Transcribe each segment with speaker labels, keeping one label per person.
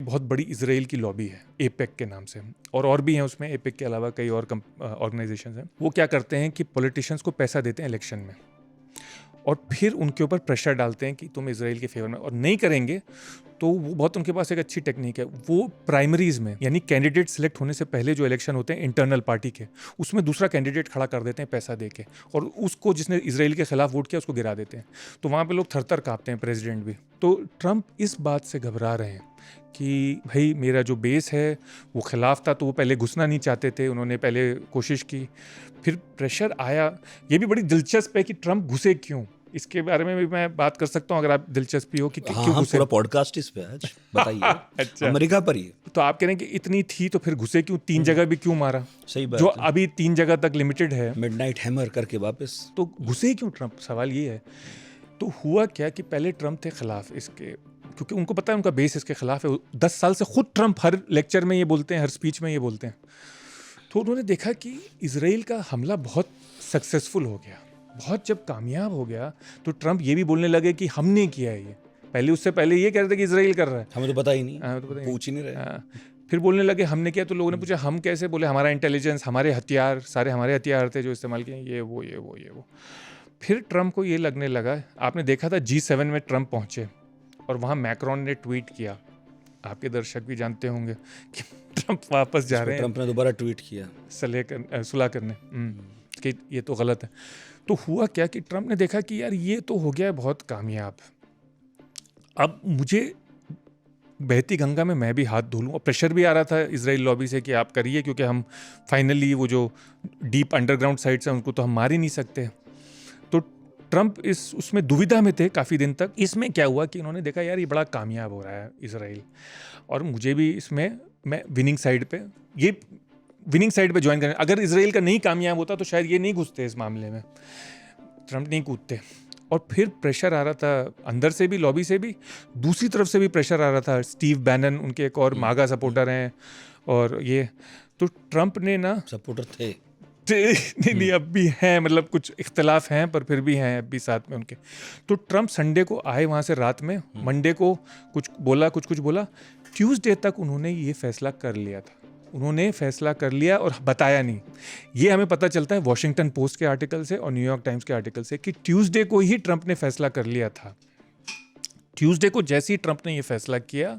Speaker 1: बहुत बड़ी इजराइल की लॉबी है एपेक के नाम से, और भी हैं उसमें, एपेक के अलावा कई और ऑर्गेनाइजेशंस हैं। वो क्या करते हैं कि पॉलिटिशियंस को पैसा देते हैं इलेक्शन में, और फिर उनके ऊपर प्रेशर डालते हैं कि तुम इजराइल के फेवर में, और नहीं करेंगे तो वो बहुत, उनके पास एक अच्छी टेक्निक है, वो प्राइमरीज में यानी कैंडिडेट सिलेक्ट होने से पहले जो इलेक्शन होते हैं इंटरनल पार्टी के, उसमें दूसरा कैंडिडेट खड़ा कर देते हैं पैसा देके, और उसको जिसने इजराइल के खिलाफ वोट किया उसको गिरा देते हैं। तो वहाँ पे लोग थर-थर काँपते हैं, प्रेसिडेंट भी। तो ट्रंप इस बात से घबरा रहे हैं कि भाई मेरा जो बेस है वो खिलाफ था, तो वो पहले घुसना नहीं चाहते थे, उन्होंने पहले कोशिश की, फिर प्रेशर आया। ये भी बड़ी दिलचस्प है कि ट्रंप घुसे क्यों, इसके बारे में भी मैं बात कर सकता हूँ अगर आप दिलचस्पी हो कि क्यों घुसे।
Speaker 2: पूरा पॉडकास्ट इस पे आज बताइए।
Speaker 1: अच्छा,
Speaker 2: अमेरिका पर ही
Speaker 1: तो आप कह रहे हैं कि इतनी थी तो फिर घुसे क्यों, 3 जगह भी क्यों मारा,
Speaker 2: सही बात
Speaker 1: जो
Speaker 2: है।
Speaker 1: अभी 3 जगह तक लिमिटेड है,
Speaker 2: मिडनाइट हैमर करके वापस,
Speaker 1: तो घुसे क्यों ट्रंप, सवाल ये है। तो हुआ क्या कि पहले ट्रंप थे खिलाफ इसके, क्योंकि उनको पता है उनका बेस इसके खिलाफ है। 10 साल से खुद ट्रंप हर लेक्चर में ये बोलते हैं, हर स्पीच में ये बोलते हैं। तो उन्होंने देखा कि इजराइल का हमला बहुत सक्सेसफुल हो गया, बहुत जब कामयाब हो गया, तो ट्रंप ये भी बोलने लगे कि हमने किया है ये। पहले, उससे पहले ये कह रहे थे कि इजराइल कर रहा है,
Speaker 2: हमें तो पता ही नहीं,
Speaker 1: तो पता
Speaker 2: पूछ ही नहीं रहे।
Speaker 1: फिर बोलने लगे हमने किया, तो लोगों ने पूछा हम कैसे, बोले हमारा इंटेलिजेंस, हमारे हथियार, सारे हमारे हथियार थे जो इस्तेमाल किए, ये वो। फिर ट्रंप को ये लगने लगा, आपने देखा था G7 में ट्रंप पहुंचे और वहाँ मैक्रोन ने ट्वीट किया, आपके दर्शक भी जानते होंगे कि ट्रंप वापस जा रहे हैं।
Speaker 2: ट्रंप ने दोबारा ट्वीट किया
Speaker 1: सुलह करने कि ये तो गलत है। तो हुआ क्या कि ट्रंप ने देखा कि यार ये तो हो गया बहुत कामयाब, अब मुझे बहती गंगा में मैं भी हाथ धो लूँ। और प्रेशर भी आ रहा था इजराइल लॉबी से कि आप करिए, क्योंकि हम फाइनली वो जो डीप अंडरग्राउंड साइट्स हैं उनको तो हम मार ही नहीं सकते। तो ट्रंप उसमें दुविधा में थे काफ़ी दिन तक। इसमें क्या हुआ कि उन्होंने देखा यार ये बड़ा कामयाब हो रहा है इजराइल, और मुझे भी इसमें, मैं विनिंग साइड पे ज्वाइन करना। अगर इजराइल का नहीं कामयाब होता तो शायद ये नहीं घुसते इस मामले में, ट्रंप नहीं कूदते। और फिर प्रेशर आ रहा था अंदर से भी, लॉबी से भी, दूसरी तरफ से भी प्रेशर आ रहा था। स्टीव बैनन उनके एक और मागा सपोर्टर हैं, और ये तो ट्रंप ने ना
Speaker 2: सपोर्टर थे
Speaker 1: नहीं अब भी हैं, मतलब कुछ इख्तलाफ हैं पर फिर भी हैं अब भी साथ में उनके। तो ट्रंप संडे को आए वहाँ से रात में, मंडे को कुछ बोला, ट्यूसडे तक उन्होंने ये फैसला कर लिया था। उन्होंने फैसला कर लिया और बताया नहीं। ये हमें पता चलता है वॉशिंगटन पोस्ट के आर्टिकल से और न्यूयॉर्क टाइम्स के आर्टिकल से कि ट्यूसडे को ही ट्रंप ने फैसला कर लिया था। ट्यूसडे को जैसे ही ट्रंप ने ये फैसला किया,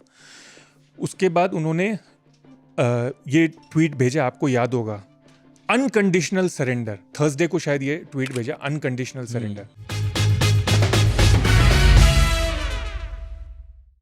Speaker 1: उसके बाद उन्होंने ये ट्वीट भेजा, आपको याद होगा, अनकंडीशनल सरेंडर। थर्सडे को शायद ये ट्वीट भेजा, अनकंडीशनल सरेंडर।